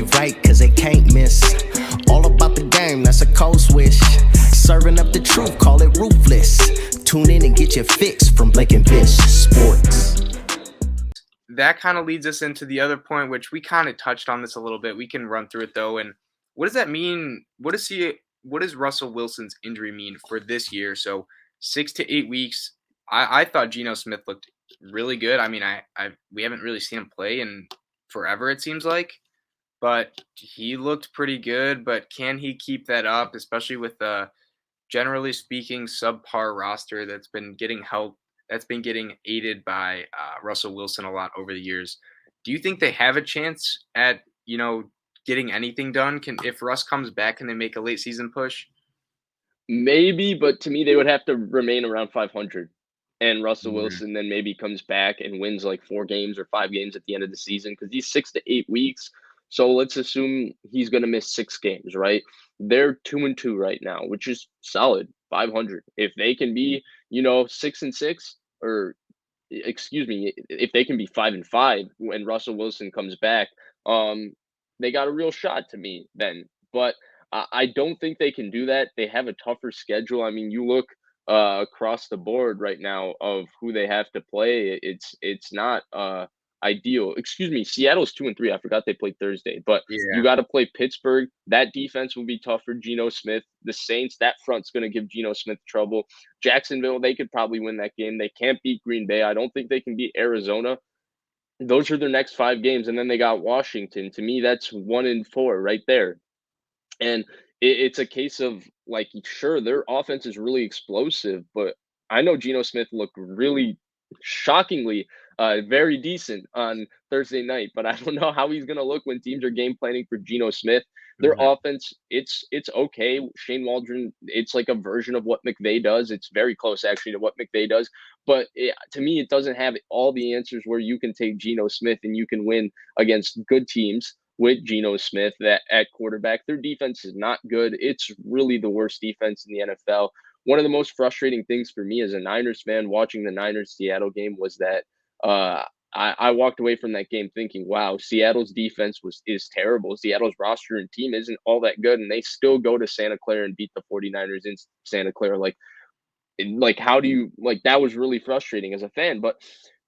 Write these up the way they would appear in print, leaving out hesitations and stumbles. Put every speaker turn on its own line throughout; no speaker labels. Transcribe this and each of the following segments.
play right, cause they can't miss. All about the game, that's a cold switch. Serving up the truth, call it ruthless. Tune in and get your fix from Blake and Vish Sports.
That kind of leads us into the other point, which we kind of touched on this a little bit. We can run through it though. And what does that mean? What does Russell Wilson's injury mean for this year? So 6 to 8 weeks. I thought Geno Smith looked really good. I mean, we haven't really seen him play in forever, it seems like, but he looked pretty good. But can he keep that up, especially with the, generally speaking, subpar roster that's been getting help, that's been getting aided by Russell Wilson a lot over the years? Do you think they have a chance at, getting anything done? If Russ comes back, can they make a late season push?
Maybe, but to me, they would have to remain around 500. And Russell Wilson then maybe comes back and wins like 4 games or 5 games at the end of the season because he's 6 to 8 weeks. So let's assume he's going to miss 6 games, right? They're 2-2 right now, which is solid, 500. If they can be, 6-6, or excuse me, if they can be 5-5 when Russell Wilson comes back, they got a real shot to me then. But I don't think they can do that. They have a tougher schedule. I mean, you look across the board right now of who they have to play. It's not ideal. Excuse me, Seattle's 2-3. I forgot they played Thursday, but you got to play Pittsburgh. That defense will be tough for Geno Smith. The Saints, that front's going to give Geno Smith trouble. Jacksonville, they could probably win that game. They can't beat Green Bay. I don't think they can beat Arizona. Those are their next 5 games, and then they got Washington. To me, that's 1-4 right there. And it's a case of, like, sure, their offense is really explosive, but I know Geno Smith looked really shockingly very decent on Thursday night, but I don't know how he's going to look when teams are game planning for Geno Smith. Their offense, it's okay. Shane Waldron, it's like a version of what McVay does. It's very close, actually, to what McVay does. But to me, it doesn't have all the answers where you can take Geno Smith and you can win against good teams with Geno Smith at quarterback. Their defense is not good. It's really the worst defense in the NFL. One of the most frustrating things for me as a Niners fan watching the Niners-Seattle game was that I walked away from that game thinking, wow, Seattle's defense is terrible. Seattle's roster and team isn't all that good, and they still go to Santa Clara and beat the 49ers in Santa Clara. How do you, that was really frustrating as a fan. But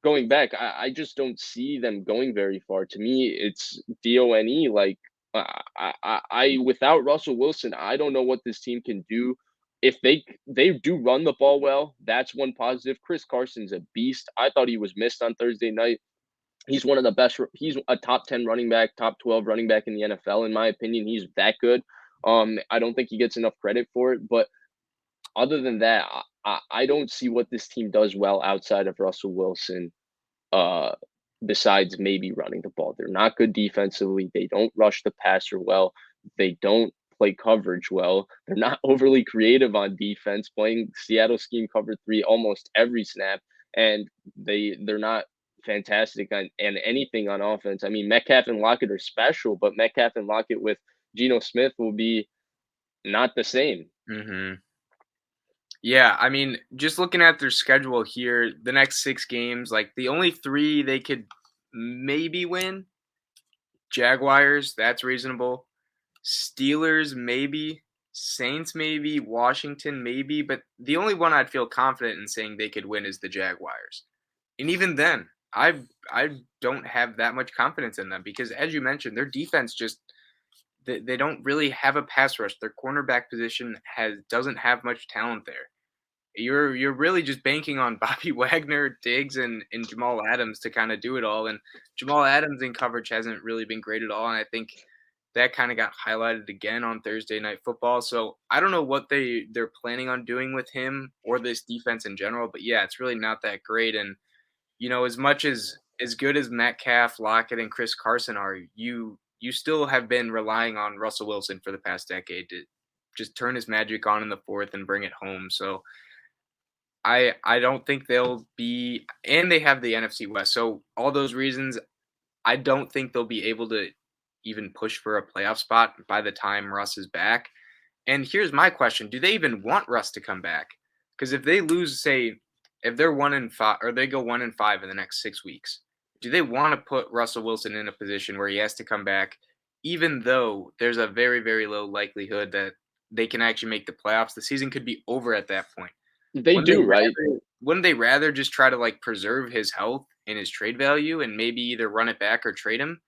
going back, I just don't see them going very far. To me, it's DONE. I without Russell Wilson, I don't know what this team can do. If they do run the ball well, that's one positive. Chris Carson's a beast. I thought he was missed on Thursday night. He's one of the best. He's a top 10 running back, top 12 running back in the NFL, in my opinion. He's that good. I don't think he gets enough credit for it. But other than that, I don't see what this team does well outside of Russell Wilson, besides maybe running the ball. They're not good defensively. They don't rush the passer well. They don't play coverage well. They're not overly creative on defense, playing Seattle scheme cover 3 almost every snap, and they're not fantastic on anything on offense. I mean, Metcalf and Lockett are special, but Metcalf and Lockett with Geno Smith will be not the same.
Yeah, I mean, just looking at their schedule here, the next 6 games, the only 3 they could maybe win, Jaguars, that's reasonable. Steelers, maybe. Saints, maybe. Washington, maybe. But the only one I'd feel confident in saying they could win is the Jaguars. And even then, I don't have that much confidence in them because, as you mentioned, their defense just they don't really have a pass rush. Their cornerback position doesn't have much talent there. You're really just banking on Bobby Wagner, Diggs, and Jamal Adams to kind of do it all. And Jamal Adams in coverage hasn't really been great at all. And I think that kind of got highlighted again on Thursday Night Football. So I don't know what they're planning on doing with him or this defense in general. But yeah, it's really not that great. And as much as good as Metcalf, Lockett, and Chris Carson are, you still have been relying on Russell Wilson for the past decade to just turn his magic on in the fourth and bring it home. So I don't think they'll be, and they have the NFC West. So all those reasons, I don't think they'll be able to even push for a playoff spot by the time Russ is back. And here's my question. Do they even want Russ to come back? Because if they lose, say, if they're 1-5 or they go 1-5 in the next 6 weeks, do they want to put Russell Wilson in a position where he has to come back even though there's a very, very low likelihood that they can actually make the playoffs, the season could be over at that point.
They
Wouldn't they
do, right?
wouldn't they rather just try to, like, preserve his health and his trade value and maybe either run it back or trade him?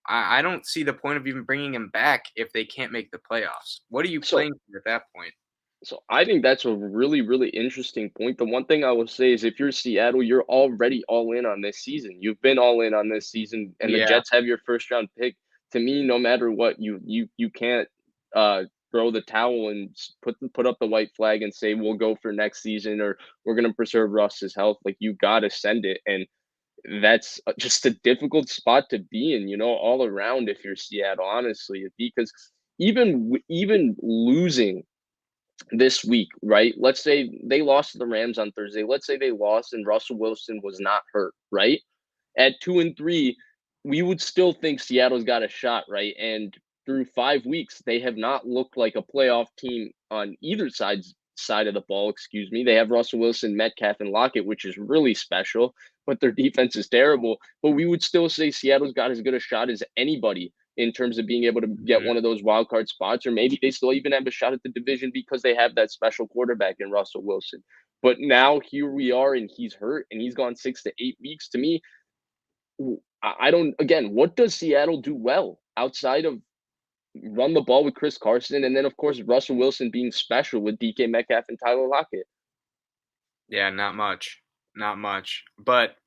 I don't see the point of even bringing him back if they can't make the playoffs. What are you
So
playing for at that point?
So I think that's a really, really interesting point. The one thing I will say is if you're Seattle, you're already all in on this season. You've been all in on this season, and the
Yeah.
Jets have your first round pick. To me, no matter what, you can't throw the towel and put up the white flag and say we'll go for next season or we're gonna preserve Russ's health. Like you gotta send it, and that's just a difficult spot to be in. All around if you're Seattle, honestly, because even losing this week, right? Let's say they lost to the Rams on Thursday. Let's say they lost and Russell Wilson was not hurt, right? At 2-3, we would still think Seattle's got a shot, right? And through 5 weeks, they have not looked like a playoff team on either side of the ball. Excuse me. They have Russell Wilson, Metcalf, and Lockett, which is really special, but their defense is terrible. But we would still say Seattle's got as good a shot as anybody in terms of being able to get
Mhm.
one of those wild card spots, or maybe they still even have a shot at the division because they have that special quarterback in Russell Wilson. But now here we are, and he's hurt, and he's gone 6 to 8 weeks. To me, I don't. Again, what does Seattle do well outside of run the ball with Chris Carson, and then of course Russell Wilson being special with DK Metcalf and Tyler Lockett?
Yeah, not much. Not much. But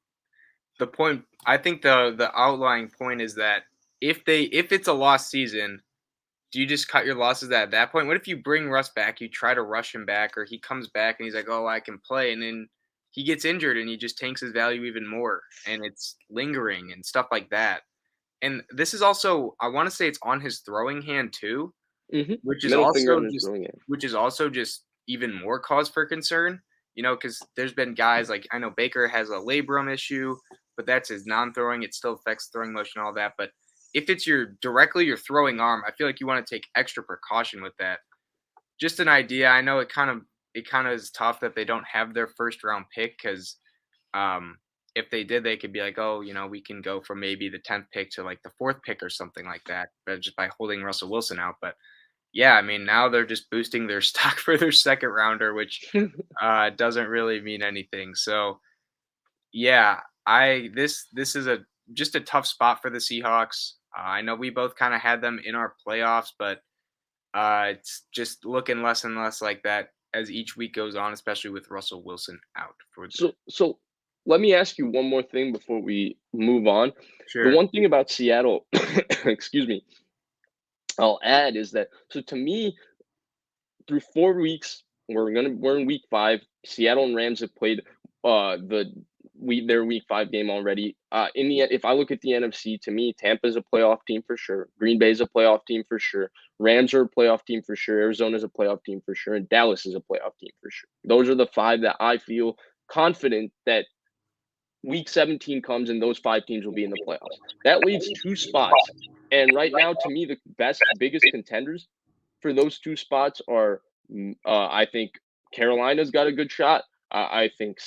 the point I think the outlying point is that if it's a lost season, do you just cut your losses at that point? What if you bring Russ back, you try to rush him back, or he comes back and he's like, "Oh, I can play," and then he gets injured and he just tanks his value even more, and it's lingering and stuff like that. And this is also, I want to say, it's on his throwing hand too, which is
Middle finger
also
on his
just
throwing hand.
even more cause for concern. Because there's been guys like I know Baker has a labrum issue, but that's his non-throwing. It still affects throwing motion, and all that. But if it's your throwing arm, I feel like you want to take extra precaution with that. Just an idea. I know it kind of is tough that they don't have their first round pick because if they did, they could be like, oh, we can go from maybe the 10th pick to like the fourth pick or something like that, but just by holding Russell Wilson out. But yeah, I mean, now they're just boosting their stock for their second rounder, which doesn't really mean anything. So yeah, this is just a tough spot for the Seahawks. I know we both kind of had them in our playoffs, but it's just looking less and less like that as each week goes on, especially with Russell Wilson out for the
So let me ask you one more thing before we move on. The
sure.
one thing about Seattle, excuse me, I'll add is that to me, through 4 weeks, we're in week 5. Seattle and Rams have played their week 5 game already. If I look at the NFC, to me, Tampa's a playoff team for sure. Green Bay's a playoff team for sure. Rams are a playoff team for sure. Arizona's a playoff team for sure, and Dallas is a playoff team for sure. Those are the 5 that I feel confident that week 17 comes and those 5 teams will be in the playoffs. That leaves 2 spots. And right now, to me, the biggest contenders for those 2 spots are, I think Carolina's got a good shot. I think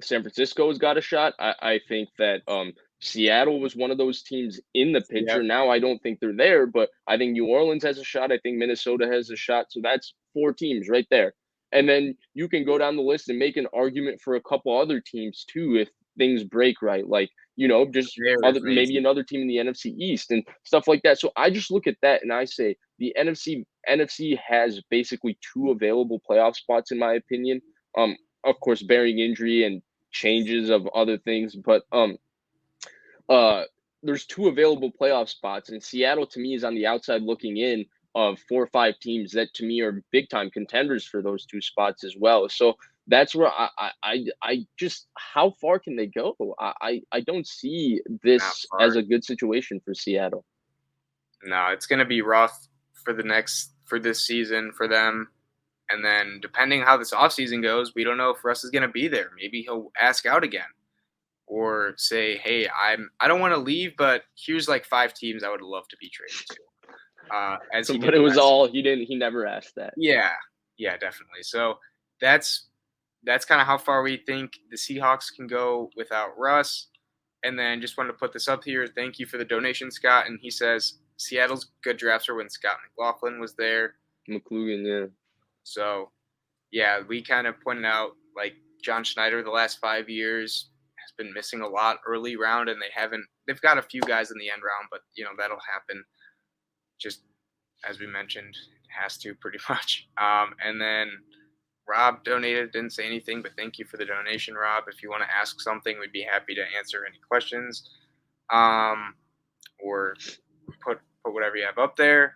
San Francisco's got a shot. I think that Seattle was one of those teams in the
Yep.
picture. Now I don't think they're there, but I think New Orleans has a shot. I think Minnesota has a shot. So that's 4 teams right there. And then you can go down the list and make an argument for a couple other teams too if things break right. Like, just
There is
maybe
amazing.
another team in the NFC East and stuff like that. So I just look at that and I say the NFC has basically 2 available playoff spots in my opinion. Of course, bearing injury and changes of other things, but uh, there's 2 available playoff spots, and Seattle to me is on the outside looking in of 4 or 5 teams that to me are big time contenders for those 2 spots as well. So that's where I just how far can they go? I don't see
Not
this as
far.
a good situation for Seattle.
No, it's gonna be rough for this season for them. And then depending how this offseason goes, we don't know if Russ is gonna be there. Maybe he'll ask out again. Or say, hey, I don't want to leave, but here's like 5 teams I would love to be traded to. As he
But
did
it was
last
all
season.
he never asked that.
Yeah, yeah, definitely. So that's that's kind of how far we think the Seahawks can go without Russ. And then just wanted to put this up here. Thank you for the donation, Scott. And he says Seattle's good drafts were when Scott McLaughlin was there.
McLuhan, yeah.
So, yeah, we kind of pointed out, like, John Schneider the last 5 years has been missing a lot early round, and they've got a few guys in the end round, but, that'll happen. Just as we mentioned, it has to pretty much. And then Rob donated, didn't say anything, but thank you for the donation, Rob. If you want to ask something, we'd be happy to answer any questions, or put whatever you have up there.